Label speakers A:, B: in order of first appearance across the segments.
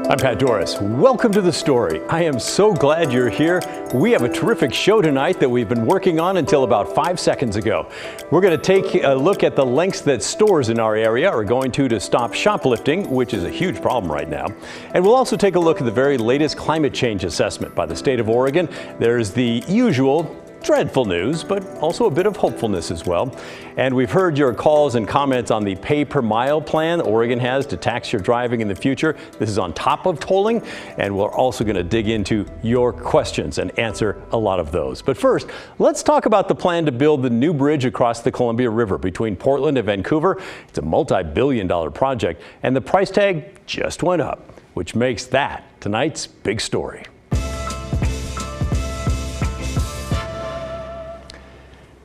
A: I'm Pat Doris. Welcome to The Story. I am so glad you're here. We have a terrific show tonight that we've been working on until about 5 seconds ago. We're going to take a look at the lengths that stores in our area are going to stop shoplifting, which is a huge problem right now. And we'll also take a look at the very latest climate change assessment by the state of Oregon. There's the usual dreadful news, but also a bit of hopefulness as well. And we've heard your calls and comments on the pay per mile plan Oregon has to tax your driving in the future. This is on top of tolling, and we're also going to dig into your questions and answer a lot of those. But first, let's talk about the plan to build the new bridge across the Columbia River between Portland and Vancouver. It's a multi-billion-dollar project, and the price tag just went up, which makes that tonight's big story.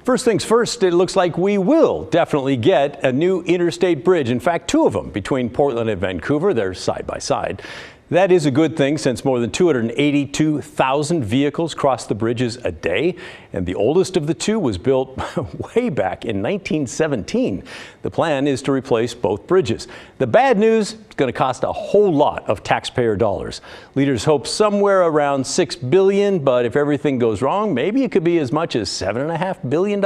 A: First things first, it looks like we will definitely get a new interstate bridge. In fact, two of them between Portland and Vancouver. They're side by side. That is a good thing since more than 282,000 vehicles cross the bridges a day. And the oldest of the two was built way back in 1917. The plan is to replace both bridges. The bad news, it's going to cost a whole lot of taxpayer dollars. Leaders hope somewhere around $6 billion, but if everything goes wrong, maybe it could be as much as $7.5 billion.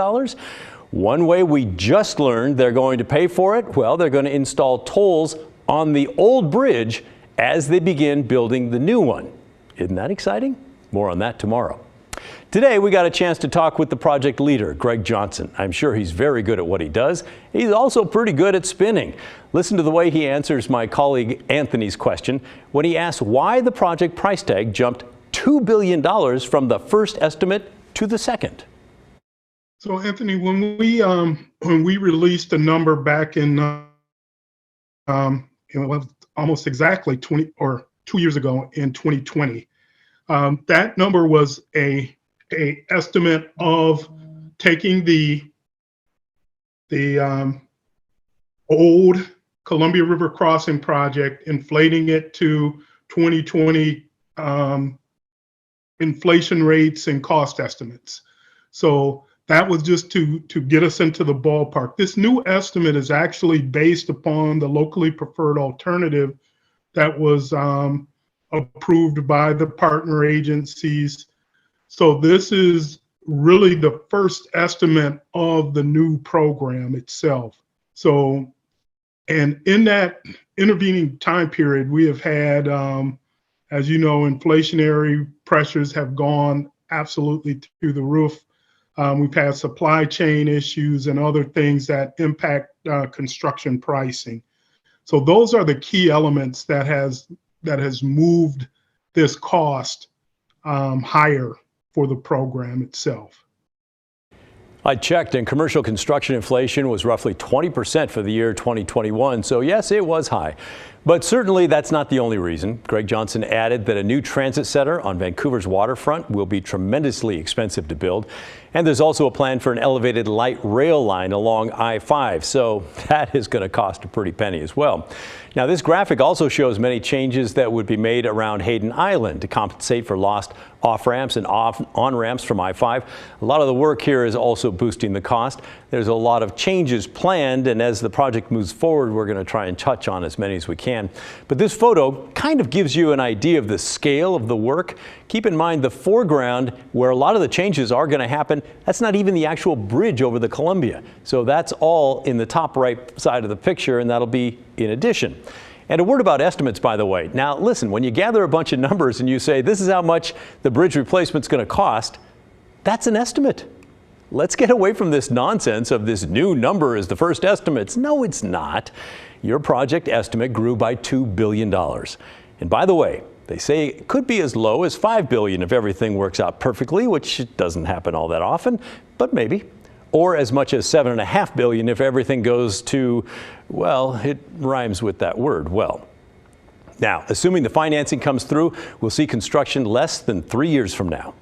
A: One way we just learned they're going to pay for it, well, they're going to install tolls on the old bridge as they begin building the new one. Isn't that exciting? More on that tomorrow. Today, we got a chance to talk with the project leader, Greg Johnson. I'm sure he's very good at what he does. He's also pretty good at spinning. Listen to the way he answers my colleague Anthony's question when he asks why the project price tag jumped $2 billion from the first estimate to the second.
B: So, Anthony, when we released the number back in almost exactly 2 years ago in 2020. That number was a estimate of taking the old Columbia River crossing project, inflating it to 2020 inflation rates and cost estimates. So that was just to get us into the ballpark. This new estimate is actually based upon the locally preferred alternative that was approved by the partner agencies. So this is really the first estimate of the new program itself. So, and in that intervening time period, we have had, as you know, inflationary pressures have gone absolutely through the roof. We've had supply chain issues and other things that impact construction pricing. So those are the key elements that has moved this cost higher for the program itself.
A: I checked, and commercial construction inflation was roughly 20% for the year 2021. So yes, it was high. But certainly that's not the only reason. Greg Johnson added that a new transit center on Vancouver's waterfront will be tremendously expensive to build. And there's also a plan for an elevated light rail line along I-5. So that is going to cost a pretty penny as well. Now, this graphic also shows many changes that would be made around Hayden Island to compensate for lost off-ramps and on-ramps from I-5. A lot of the work here is also boosting the cost. There's a lot of changes planned, and as the project moves forward, we're going to try and touch on as many as we can. But this photo kind of gives you an idea of the scale of the work. Keep in mind the foreground, where a lot of the changes are going to happen, that's not even the actual bridge over the Columbia. So that's all in the top right side of the picture, and that'll be in addition. And a word about estimates, by the way. Now, listen, when you gather a bunch of numbers and you say, this is how much the bridge replacement's going to cost, that's an estimate. Let's get away from this nonsense of this new number is the first estimates. No, it's not. Your project estimate grew by $2 billion. And by the way, they say it could be as low as $5 billion if everything works out perfectly, which doesn't happen all that often, but maybe. Or as much as $7.5 billion if everything goes to, well, it rhymes with that word, well. Now, assuming the financing comes through, we'll see construction less than 3 years from now.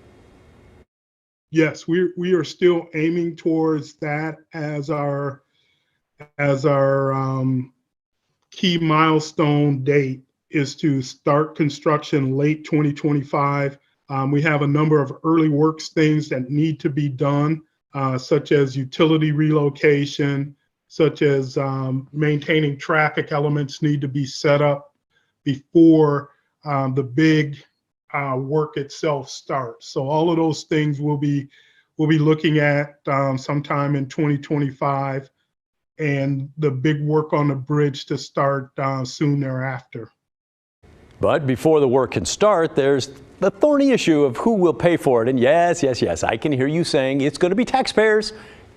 B: Yes, we are still aiming towards that as our key milestone date is to start construction late 2025. We have a number of early works things that need to be done, such as utility relocation, such as maintaining traffic elements need to be set up before the big work itself starts. So all of those things we'll be looking at sometime in 2025, and the big work on the bridge to start soon thereafter.
A: But before the work can start, there's the thorny issue of who will pay for it. And yes, I can hear you saying it's going to be taxpayers.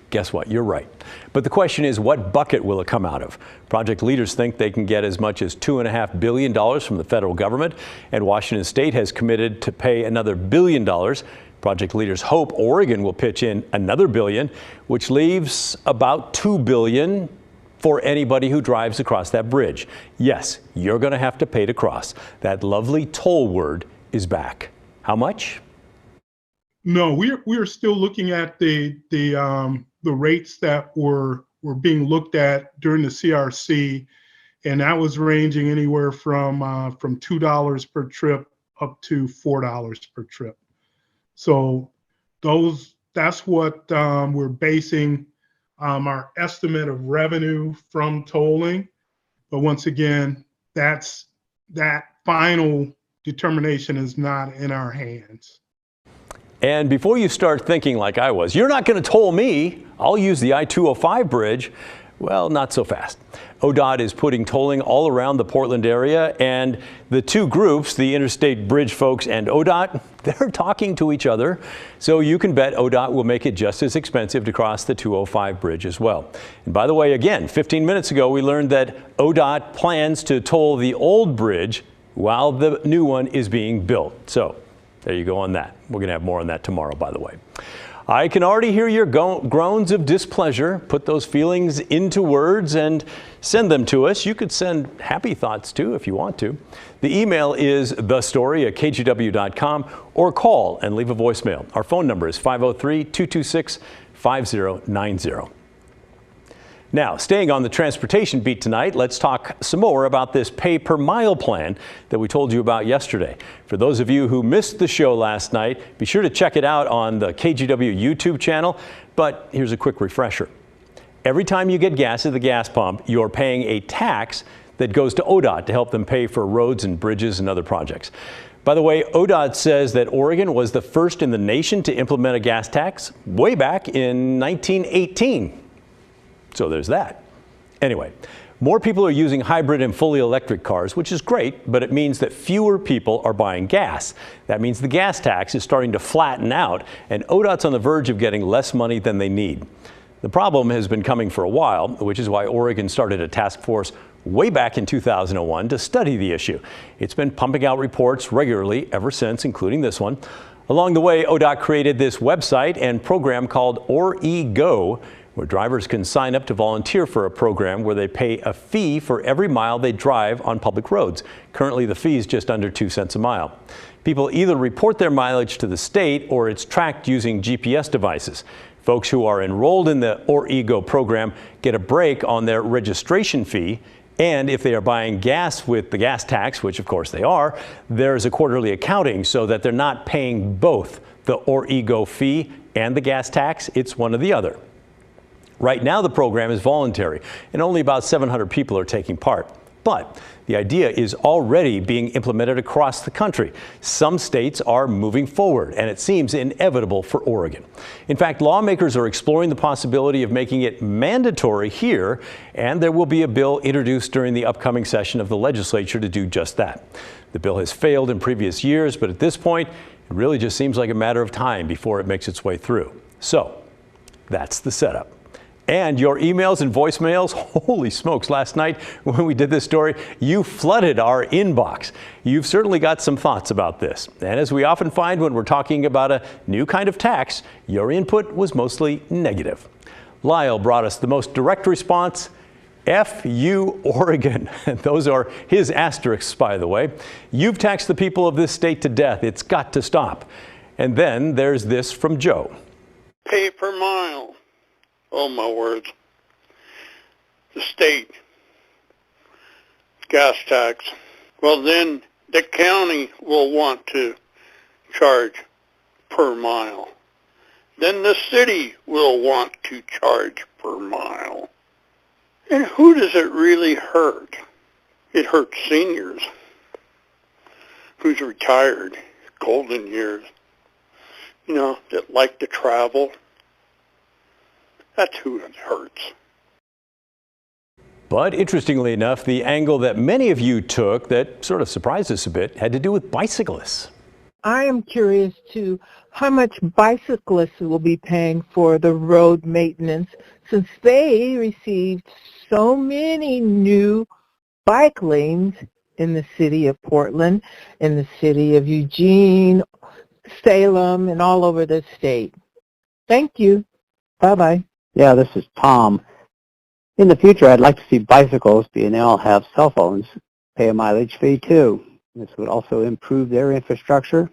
A: Guess what? You're right. But the question is, what bucket will it come out of? Project leaders think they can get as much as $2.5 billion from the federal government, and Washington State has committed to pay another $1 billion. Project leaders hope Oregon will pitch in another $1 billion, which leaves about $2 billion for anybody who drives across that bridge. Yes, you're going to have to pay to cross. That lovely toll word is back. How much?
B: No, we're still looking at the rates that were being looked at during the CRC, and that was ranging anywhere from $2 per trip up to $4 per trip. So that's what we're basing our estimate of revenue from tolling. But once again, that final determination is not in our hands.
A: And before you start thinking like I was, you're not going to toll me, I'll use the I-205 bridge. Well, not so fast. ODOT is putting tolling all around the Portland area, and the two groups, the Interstate Bridge folks and ODOT, they're talking to each other. So you can bet ODOT will make it just as expensive to cross the 205 bridge as well. And by the way, again, 15 minutes ago, we learned that ODOT plans to toll the old bridge while the new one is being built. So there you go on that. We're going to have more on that tomorrow, by the way. I can already hear your groans of displeasure. Put those feelings into words and send them to us. You could send happy thoughts too if you want to. The email is thestory@kgw.com, or call and leave a voicemail. Our phone number is 503-226-5090. Now, staying on the transportation beat tonight, let's talk some more about this pay-per-mile plan that we told you about yesterday. For those of you who missed the show last night, be sure to check it out on the KGW YouTube channel. But here's a quick refresher. Every time you get gas at the gas pump, you're paying a tax that goes to ODOT to help them pay for roads and bridges and other projects. By the way, ODOT says that Oregon was the first in the nation to implement a gas tax way back in 1918. So there's that. Anyway, more people are using hybrid and fully electric cars, which is great, but it means that fewer people are buying gas. That means the gas tax is starting to flatten out, and ODOT's on the verge of getting less money than they need. The problem has been coming for a while, which is why Oregon started a task force way back in 2001 to study the issue. It's been pumping out reports regularly ever since, including this one. Along the way, ODOT created this website and program called OreGo, where drivers can sign up to volunteer for a program where they pay a fee for every mile they drive on public roads. Currently, the fee is just under 2 cents a mile. People either report their mileage to the state or it's tracked using GPS devices. Folks who are enrolled in the OreGo program get a break on their registration fee. And if they are buying gas with the gas tax, which of course they are, there's a quarterly accounting so that they're not paying both the OreGo fee and the gas tax. It's one or the other. Right now, the program is voluntary, and only about 700 people are taking part. But the idea is already being implemented across the country. Some states are moving forward, and it seems inevitable for Oregon. In fact, lawmakers are exploring the possibility of making it mandatory here, and there will be a bill introduced during the upcoming session of the legislature to do just that. The bill has failed in previous years, but at this point, it really just seems like a matter of time before it makes its way through. So that's the setup. And your emails and voicemails, holy smokes, last night when we did this story, you flooded our inbox. You've certainly got some thoughts about this. And as we often find when we're talking about a new kind of tax, your input was mostly negative. Lyle brought us the most direct response, F you, Oregon. Those are his asterisks, by the way. You've taxed the people of this state to death. It's got to stop. And then there's this from Joe.
C: Pay per mile. Oh, my words. The state gas tax. Well, then the county will want to charge per mile. Then the city will want to charge per mile. And who does it really hurt? It hurts seniors. who's retired, golden years, that like to travel. That's who it hurts.
A: But interestingly enough, the angle that many of you took that sort of surprised us a bit had to do with bicyclists.
D: I am curious too how much bicyclists will be paying for the road maintenance since they received so many new bike lanes in the city of Portland, in the city of Eugene, Salem, and all over the state. Thank you. Bye-bye.
E: Yeah, this is Tom. In the future, I'd like to see bicycles, being they all have cell phones, pay a mileage fee too. This would also improve their infrastructure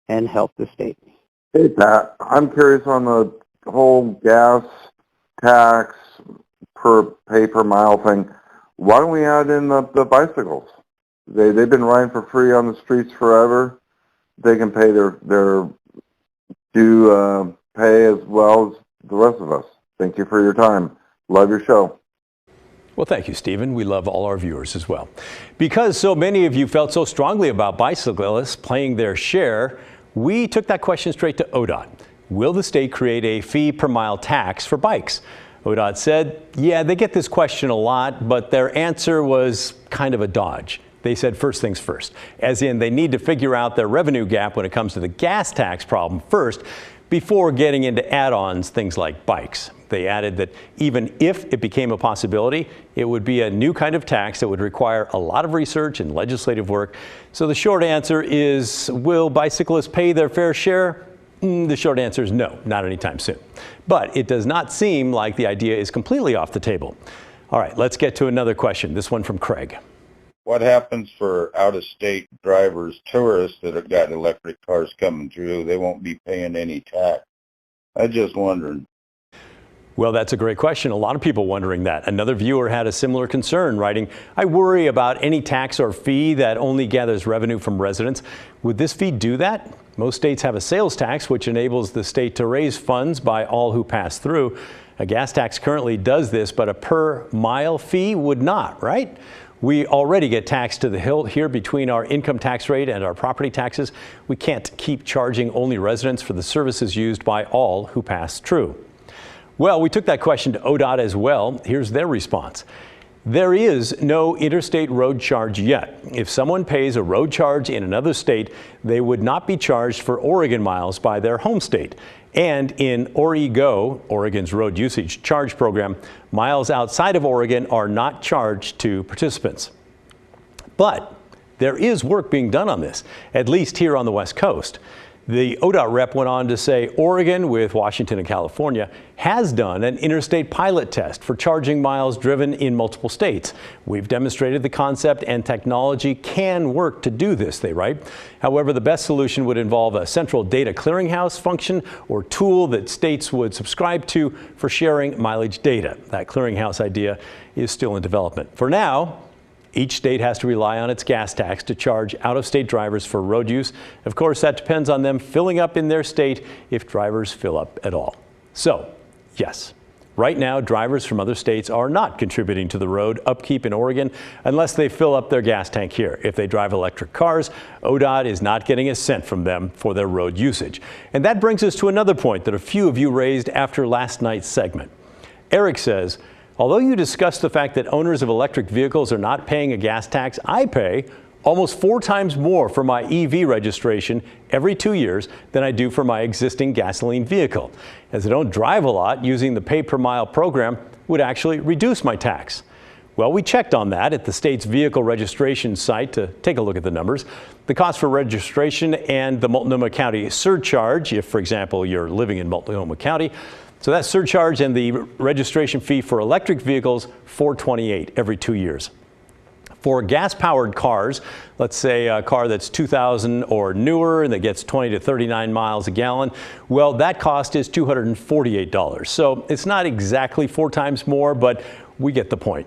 E: and help the state.
F: Hey, Pat, I'm curious on the whole gas tax pay per mile thing. Why don't we add in the bicycles? They've been riding for free on the streets forever. They can pay their due pay as well as the rest of us. Thank you for your time. Love your show.
A: Well, thank you, Stephen. We love all our viewers as well. Because so many of you felt so strongly about bicyclists paying their share, we took that question straight to ODOT. Will the state create a fee per mile tax for bikes? ODOT said, yeah, they get this question a lot, but their answer was kind of a dodge. They said first things first, as in they need to figure out their revenue gap when it comes to the gas tax problem first, before getting into add-ons, things like bikes. They added that even if it became a possibility, it would be a new kind of tax that would require a lot of research and legislative work. So the short answer is, will bicyclists pay their fair share? The short answer is no, not anytime soon. But it does not seem like the idea is completely off the table. All right, let's get to another question, this one from Craig.
G: What happens for out-of-state drivers, tourists that have got electric cars coming through? They won't be paying any tax. I'm just wondering.
A: Well, that's a great question. A lot of people wondering that. Another viewer had a similar concern, writing, I worry about any tax or fee that only gathers revenue from residents. Would this fee do that? Most states have a sales tax, which enables the state to raise funds by all who pass through. A gas tax currently does this, but a per mile fee would not, right? We already get taxed to the hilt here between our income tax rate and our property taxes. We can't keep charging only residents for the services used by all who pass through. Well, we took that question to ODOT as well. Here's their response. There is no interstate road charge yet. If someone pays a road charge in another state, they would not be charged for Oregon miles by their home state. And in OreGo, Oregon's road usage charge program, miles outside of Oregon are not charged to participants. But there is work being done on this, at least here on the West Coast. The ODOT rep went on to say Oregon, with Washington and California, has done an interstate pilot test for charging miles driven in multiple states. We've demonstrated the concept and technology can work to do this, they write. However, the best solution would involve a central data clearinghouse function or tool that states would subscribe to for sharing mileage data. That clearinghouse idea is still in development. For now, each state has to rely on its gas tax to charge out-of-state drivers for road use. Of course, that depends on them filling up in their state if drivers fill up at all. So, yes, right now, drivers from other states are not contributing to the road upkeep in Oregon unless they fill up their gas tank here. If they drive electric cars, ODOT is not getting a cent from them for their road usage. And that brings us to another point that a few of you raised after last night's segment. Eric says, although you discussed the fact that owners of electric vehicles are not paying a gas tax, I pay almost 4 times more for my EV registration every 2 years than I do for my existing gasoline vehicle. As I don't drive a lot, using the pay per mile program would actually reduce my tax. Well, we checked on that at the state's vehicle registration site to take a look at the numbers. The cost for registration and the Multnomah County surcharge, if, for example, you're living in Multnomah County, so that surcharge and the registration fee for electric vehicles, $428 every 2 years. For gas-powered cars, let's say a car that's 2000 or newer and that gets 20 to 39 miles a gallon, well, that cost is $248. So it's not exactly 4 times more, but we get the point.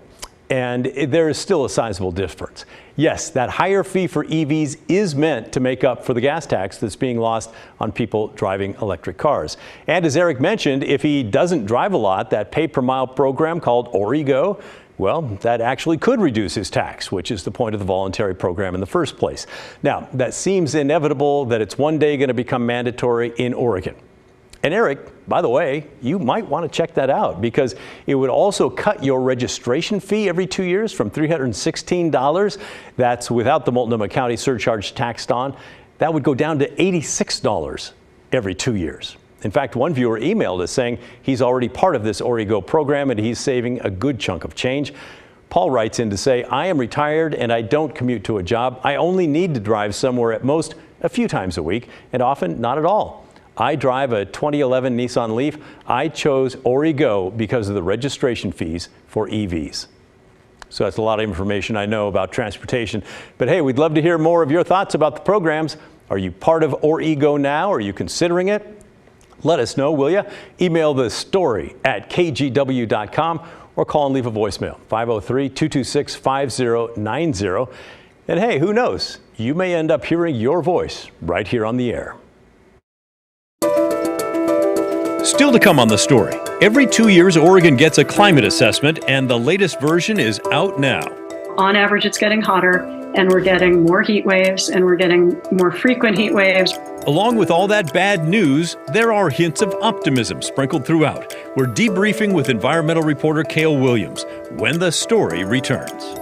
A: And there is still a sizable difference. Yes, that higher fee for EVs is meant to make up for the gas tax that's being lost on people driving electric cars. And as Eric mentioned, if he doesn't drive a lot, that pay per mile program called Origo, well, that actually could reduce his tax, which is the point of the voluntary program in the first place. Now, that seems inevitable that it's one day going to become mandatory in Oregon. And Eric, by the way, you might want to check that out because it would also cut your registration fee every 2 years from $316. That's without the Multnomah County surcharge taxed on. That would go down to $86 every 2 years. In fact, one viewer emailed us saying he's already part of this Origo program and he's saving a good chunk of change. Paul writes in to say, I am retired and I don't commute to a job. I only need to drive somewhere at most a few times a week and often not at all. I drive a 2011 Nissan Leaf. I chose Origo because of the registration fees for EVs. So that's a lot of information I know about transportation. But hey, we'd love to hear more of your thoughts about the programs. Are you part of Origo now? Are you considering it? Let us know, will you? Email the story at kgw.com or call and leave a voicemail, 503-226-5090. And hey, who knows? You may end up hearing your voice right here on the air.
H: Still to come on the story. Every 2 years, Oregon gets a climate assessment, and the latest version is out now.
I: On average, it's getting hotter, and we're getting more heat waves, and we're getting more frequent heat waves.
H: Along with all that bad news, there are hints of optimism sprinkled throughout. We're debriefing with environmental reporter Cale Williams when the story returns.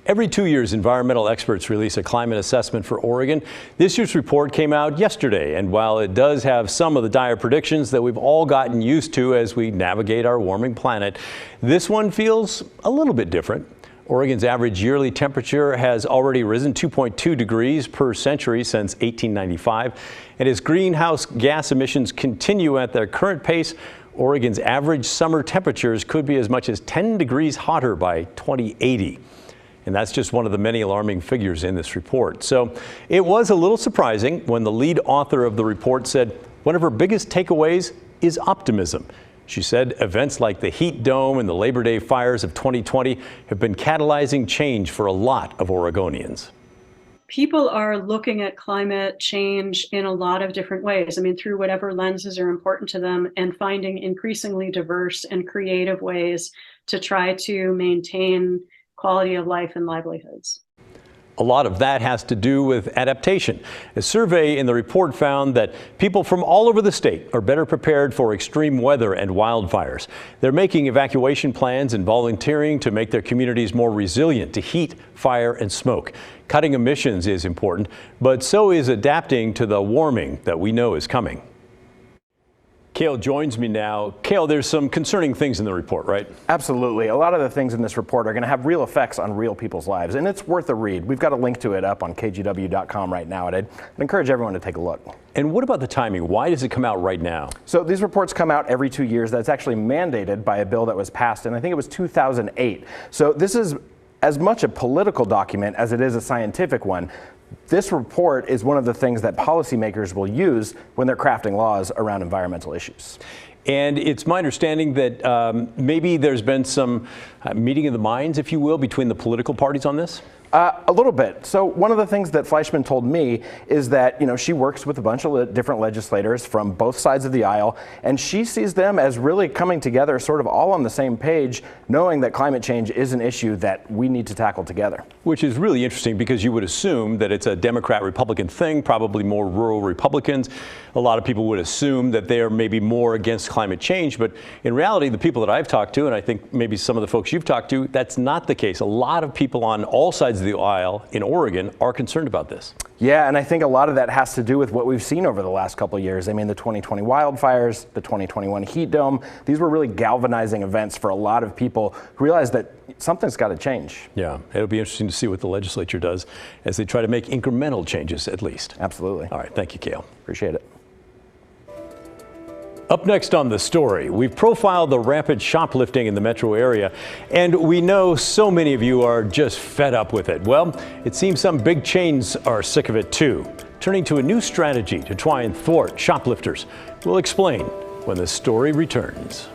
A: Every 2 years, environmental experts release a climate assessment for Oregon. This year's report came out yesterday, and while it does have some of the dire predictions that we've all gotten used to as we navigate our warming planet, this one feels a little bit different. Oregon's average yearly temperature has already risen 2.2 degrees per century since 1895, and as greenhouse gas emissions continue at their current pace, Oregon's average summer temperatures could be as much as 10 degrees hotter by 2080. And that's just one of the many alarming figures in this report. So it was a little surprising when the lead author of the report said one of her biggest takeaways is optimism. She said events like the heat dome and the Labor Day fires of 2020 have been catalyzing change for a lot of Oregonians.
I: People are looking at climate change in a lot of different ways. I mean, through whatever lenses are important to them, and finding increasingly diverse and creative ways to try to maintain quality of life and livelihoods.
A: A lot of that has to do with adaptation. A survey in the report found that people from all over the state are better prepared for extreme weather and wildfires. They're making evacuation plans and volunteering to make their communities more resilient to heat, fire, and smoke. Cutting emissions is important, but so is adapting to the warming that we know is coming. Cale joins me now. Cale, there's some concerning things in the report, right?
J: Absolutely. A lot of the things in this report are going to have real effects on real people's lives, and it's worth a read. We've got a link to it up on kgw.com right now, and I'd encourage everyone to take a look.
A: And what about the timing? Why does it come out right now?
J: So these reports come out every 2 years. That's actually mandated by a bill that was passed, and I think it was 2008. So this is as much a political document as it is a scientific one. This report is one of the things that policymakers will use when they're crafting laws around environmental issues.
A: And it's my understanding that maybe there's been some meeting of the minds, if you will, between the political parties on this?
J: A little bit. So one of the things that Fleischman told me is that, she works with a bunch of different legislators from both sides of the aisle, and she sees them as really coming together sort of all on the same page, knowing that climate change is an issue that we need to tackle together.
A: Which is really interesting because you would assume that it's a Democrat-Republican thing, probably more rural Republicans. A lot of people would assume that they are maybe more against climate change, but in reality, the people that I've talked to, and I think maybe some of the folks you've talked to, that's not the case. A lot of people on all sides of the aisle in Oregon are concerned about this.
J: Yeah, and I think a lot of that has to do with what we've seen over the last couple of years. I mean, the 2020 wildfires, the 2021 heat dome, these were really galvanizing events for a lot of people who realized that something's got to change.
A: Yeah, it'll be interesting to see what the legislature does as they try to make incremental changes at least.
J: Absolutely.
A: All right, thank you, Cale.
J: Appreciate it.
A: Up next on The Story, we've profiled the rampant shoplifting in the metro area, and we know so many of you are just fed up with it. Well, it seems some big chains are sick of it too, turning to a new strategy to try and thwart shoplifters. We'll explain when The Story returns.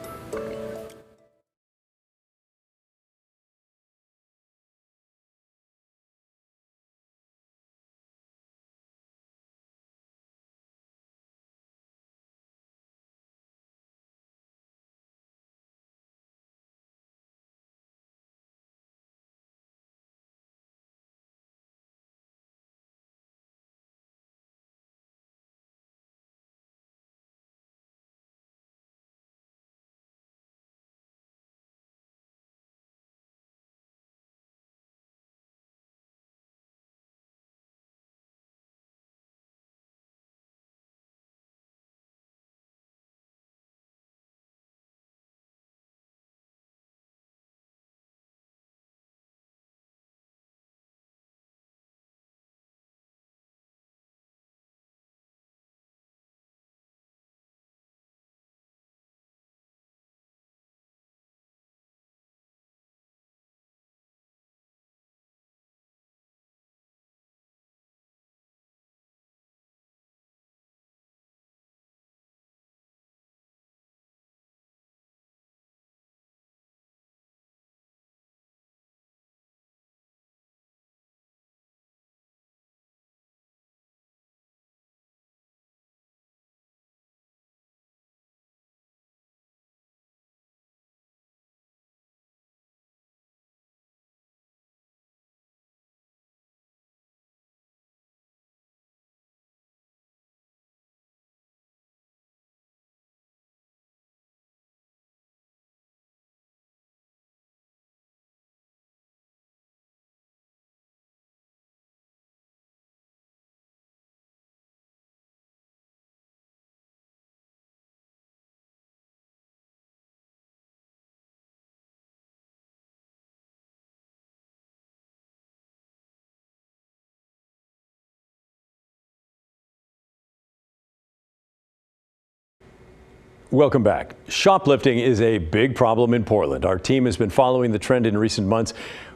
A: Welcome back. Shoplifting is a big problem in Portland. Our team has been following the trend in recent months.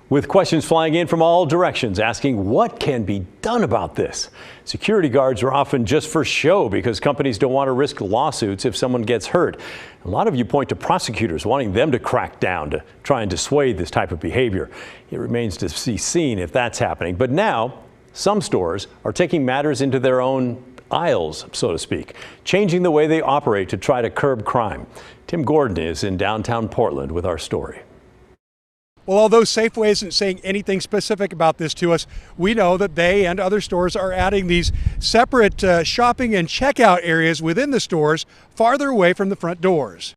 A: With questions flying in from all directions asking what can be done about this. Security guards are often just for show because companies don't want to risk lawsuits if someone gets hurt. A lot of you point to prosecutors wanting them to crack down to try and dissuade this type of behavior. It remains to be seen if that's happening. But now some stores are taking matters into their own aisles, so to speak, changing the way they operate to try to curb crime. Tim Gordon is in downtown Portland with our story.
K: Well, although Safeway isn't saying anything specific about this to us, we know that they and other stores are adding these separate shopping and checkout areas within the stores farther away from the front doors.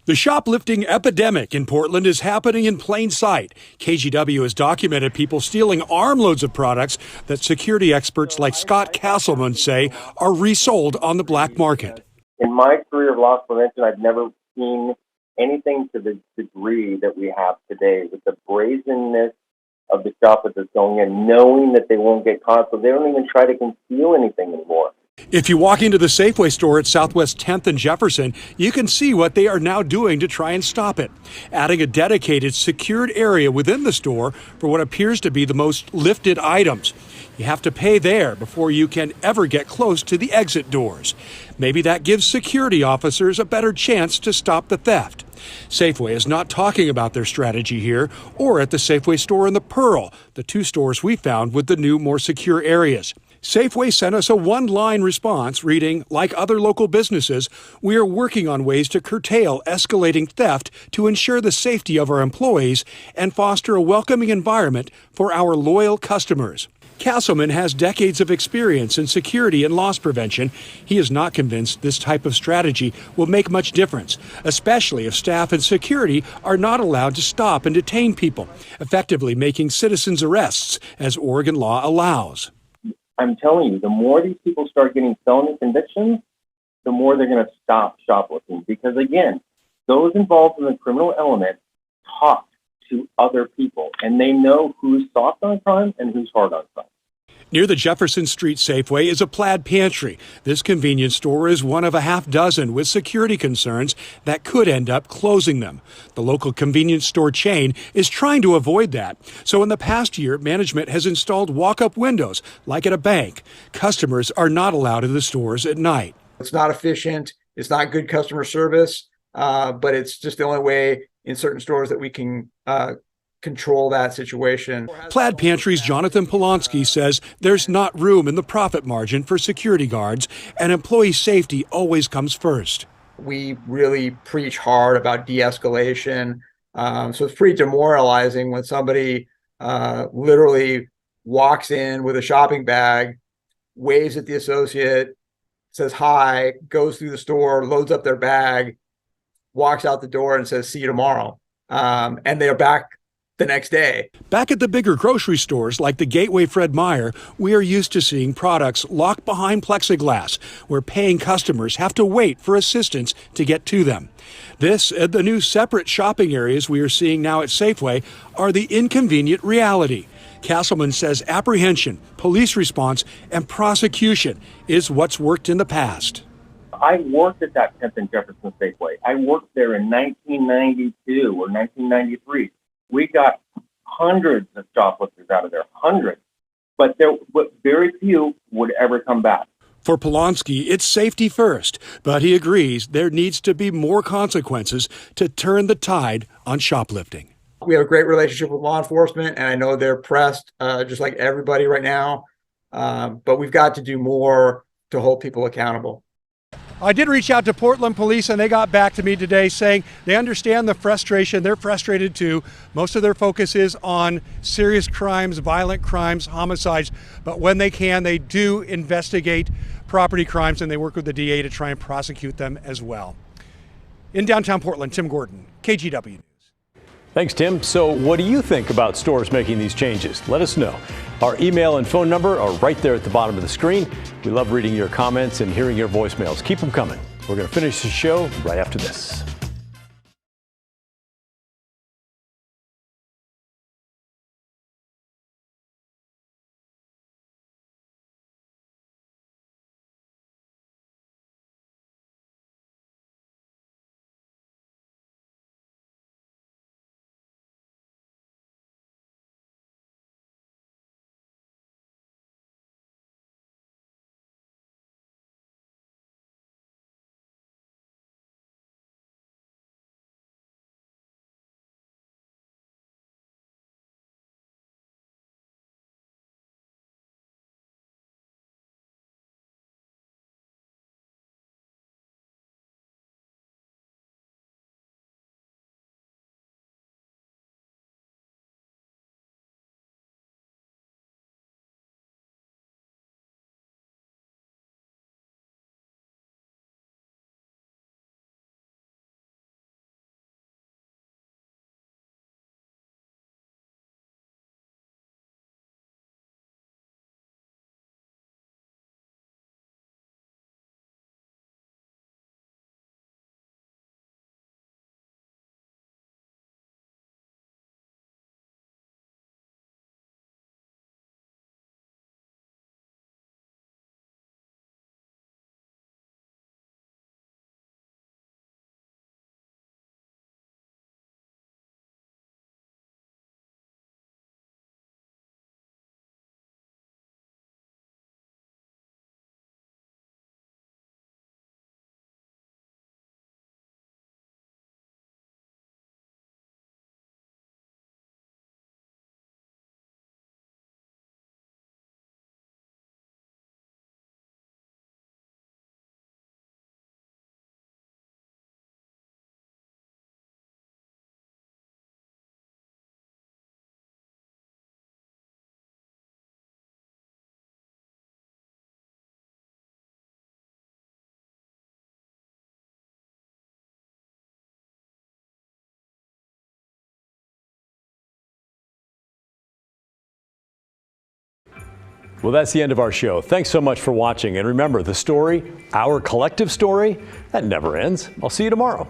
K: The shoplifting epidemic in Portland is happening in plain sight. KGW has documented people stealing armloads of products that security experts like Scott Castleman say are resold on the black market.
L: In my career of loss prevention, I've never seen anything to the degree that we have today, with the brazenness of the shoplifters going in, knowing that they won't get caught, so they don't even try to conceal anything anymore.
K: If you walk into the Safeway store at Southwest 10th and Jefferson, you can see what they are now doing to try and stop it, adding a dedicated secured area within the store for what appears to be the most lifted items. You have to pay there before you can ever get close to the exit doors. Maybe that gives security officers a better chance to stop the theft. Safeway is not talking about their strategy here or at the Safeway store in the Pearl, the two stores we found with the new, more secure areas. Safeway sent us a one-line response reading, like other local businesses, we are working on ways to curtail escalating theft to ensure the safety of our employees and foster a welcoming environment for our loyal customers. Castleman has decades of experience in security and loss prevention. He is not convinced this type of strategy will make much difference, especially if staff and security are not allowed to stop and detain people, effectively making citizens' arrests, as Oregon law allows.
L: I'm telling you, the more these people start getting felony convictions, the more they're going to stop shoplifting. Because again, those involved in the criminal element talk to other people, and they know who's soft on crime and who's hard on crime.
K: Near the Jefferson Street Safeway is a plaid pantry. This convenience store is one of a half dozen with security concerns that could end up closing them. The local convenience store chain is trying to avoid that. So in the past year, management has installed walk-up windows, like at a bank. Customers are not allowed in the stores at night.
M: It's not efficient. It's not good customer service, but it's just the only way in certain stores that we can control that situation.
K: Plaid Pantry's Jonathan Polonsky says there's not room in the profit margin for security guards, and employee safety always comes first.
M: We really preach hard about de-escalation, so it's pretty demoralizing when somebody literally walks in with a shopping bag, waves at the associate, says hi, goes through the store, loads up their bag, walks out the door and says, see you tomorrow. And they're back the next day.
K: Back at the bigger grocery stores like the Gateway Fred Meyer, we are used to seeing products locked behind plexiglass, where paying customers have to wait for assistance to get to them. This and the new separate shopping areas we are seeing now at Safeway are the inconvenient reality. Castleman says apprehension, police response, and prosecution is what's worked in the past.
L: I worked at that 10th and Jefferson Safeway. I worked there in 1992 or 1993. We got hundreds of shoplifters out of there, hundreds. But very few would ever come back.
K: For Polonsky, it's safety first, but he agrees there needs to be more consequences to turn the tide on shoplifting.
M: We have a great relationship with law enforcement, and I know they're pressed just like everybody right now. But we've got to do more to hold people accountable.
K: I did reach out to Portland Police, and they got back to me today saying they understand the frustration. They're frustrated too. Most of their focus is on serious crimes, violent crimes, homicides. But when they can, they do investigate property crimes, and they work with the DA to try and prosecute them as well. In downtown Portland, Tim Gordon, KGW News.
A: Thanks, Tim. So what do you think about stores making these changes? Let us know. Our email and phone number are right there at the bottom of the screen. We love reading your comments and hearing your voicemails. Keep them coming. We're going to finish the show right after this. Well, that's the end of our show. Thanks so much for watching. And remember, the story, our collective story, that never ends. I'll see you tomorrow.